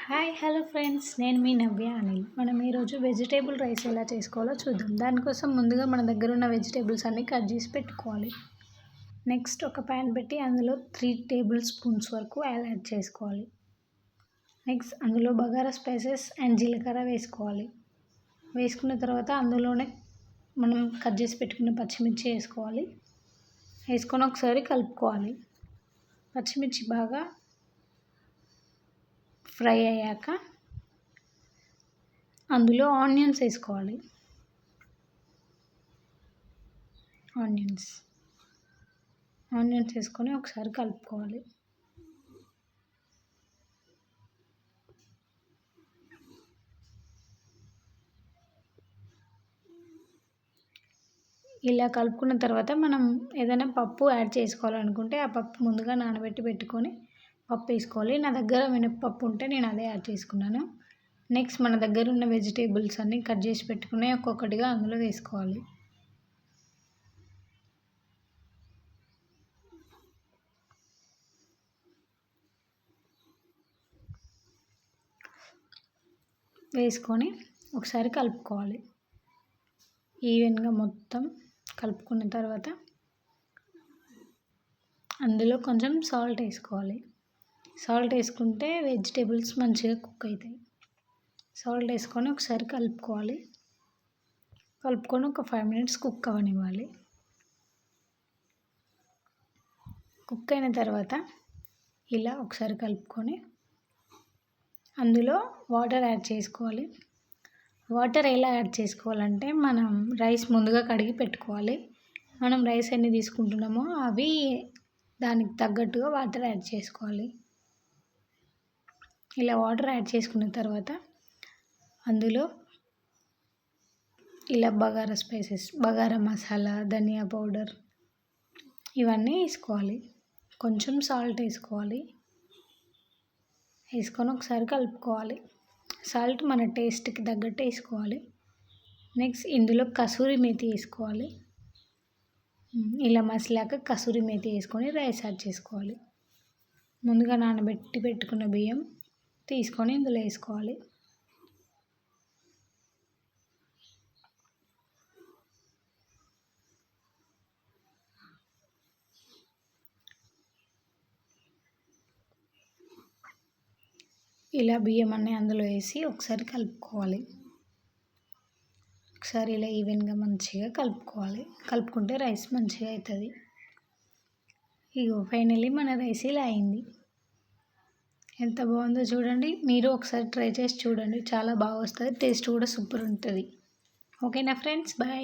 Hi hello friends, నేను మీ నవ్య అనిల్. మనం ఈరోజు వెజిటేబుల్ రైస్ ఎలా చేసుకోవాలో చూద్దాం. దానికోసం ముందుగా మన దగ్గర ఉన్న వెజిటేబుల్స్ అన్నీ కట్ చేసి పెట్టుకోవాలి. నెక్స్ట్ ఒక ప్యాన్ పెట్టి అందులో 3 టేబుల్ స్పూన్స్ వరకు ఆయిల్ యాడ్ చేసుకోవాలి. నెక్స్ట్ అందులో బగారా స్పైసెస్ అండ్ జీలకర్ర వేసుకోవాలి. వేసుకున్న తర్వాత అందులోనే మనం కట్ చేసి పెట్టుకున్న పచ్చిమిర్చి వేసుకోవాలి. వేసుకొని ఒకసారి కలుపుకోవాలి. పచ్చిమిర్చి బాగా ఫ్రై అయ్యాక అందులో ఆనియన్స్ వేసుకోవాలి. ఆనియన్స్ వేసుకొని ఒకసారి కలుపుకోవాలి. ఇలా కలుపుకున్న తర్వాత మనం ఏదైనా పప్పు యాడ్ చేసుకోవాలనుకుంటే ఆ పప్పు ముందుగా నానబెట్టి పెట్టుకొని పప్పు వేసుకోవాలి. నా దగ్గర మినప్పప్పు ఉంటే నేను అదే యాడ్ చేసుకున్నాను. నెక్స్ట్ మన దగ్గర ఉన్న వెజిటేబుల్స్ అన్నీ కట్ చేసి పెట్టుకుని ఒక్కొక్కటిగా అందులో వేసుకోవాలి. వేసుకొని ఒకసారి కలుపుకోవాలి. ఈవెన్గా మొత్తం కలుపుకున్న తర్వాత అందులో కొంచెం సాల్ట్ వేసుకోవాలి. సాల్ట్ వేసుకుంటే వెజిటేబుల్స్ మంచిగా కుక్ అవుతాయి. సాల్ట్ వేసుకొని ఒకసారి కలుపుకోవాలి. కలుపుకొని ఒక 5 minutes కుక్ అవ్వనివ్వాలి. కుక్ అయిన తర్వాత ఇలా ఒకసారి కలుపుకొని అందులో వాటర్ యాడ్ చేసుకోవాలి. వాటర్ ఎలా యాడ్ చేసుకోవాలంటే మనం రైస్ ముందుగా కడిగి పెట్టుకోవాలి. మనం రైస్ ఎన్ని తీసుకుంటున్నామో అవి దానికి తగ్గట్టుగా వాటర్ యాడ్ చేసుకోవాలి. ఇలా వాటర్ యాడ్ చేసుకున్న తర్వాత అందులో ఇలా బగారా స్పైసెస్, బగారా మసాలా, ధనియా పౌడర్ ఇవన్నీ వేసుకోవాలి. కొంచెం సాల్ట్ వేసుకోవాలి. వేసుకొని ఒకసారి కలుపుకోవాలి. సాల్ట్ మన టేస్ట్కి తగ్గట్టు వేసుకోవాలి. నెక్స్ట్ ఇందులో కసూరి మేతి వేసుకోవాలి. ఇలా మసిలాక కసూరి మేతి వేసుకొని రైస్ యాడ్ చేసుకోవాలి. ముందుగా నానబెట్టి పెట్టుకున్న బియ్యం తీసుకొని ఇందులో వేసుకోవాలి. ఇలా బియ్యం అన్నీ అందులో వేసి ఒకసారి కలుపుకోవాలి. ఒకసారి ఇలా ఈవెన్గా మంచిగా కలుపుకోవాలి. కలుపుకుంటే రైస్ మంచిగా అవుతుంది. ఇగో ఫైనల్లీ మన రైస్ ఇలా అయింది. ఎంత బాగుందో చూడండి. మీరు ఒకసారి ట్రై చేసి చూడండి, చాలా బాగా వస్తుంది. టేస్ట్ కూడా సూపర్ ఉంటుంది. ఓకేనా ఫ్రెండ్స్, బాయ్.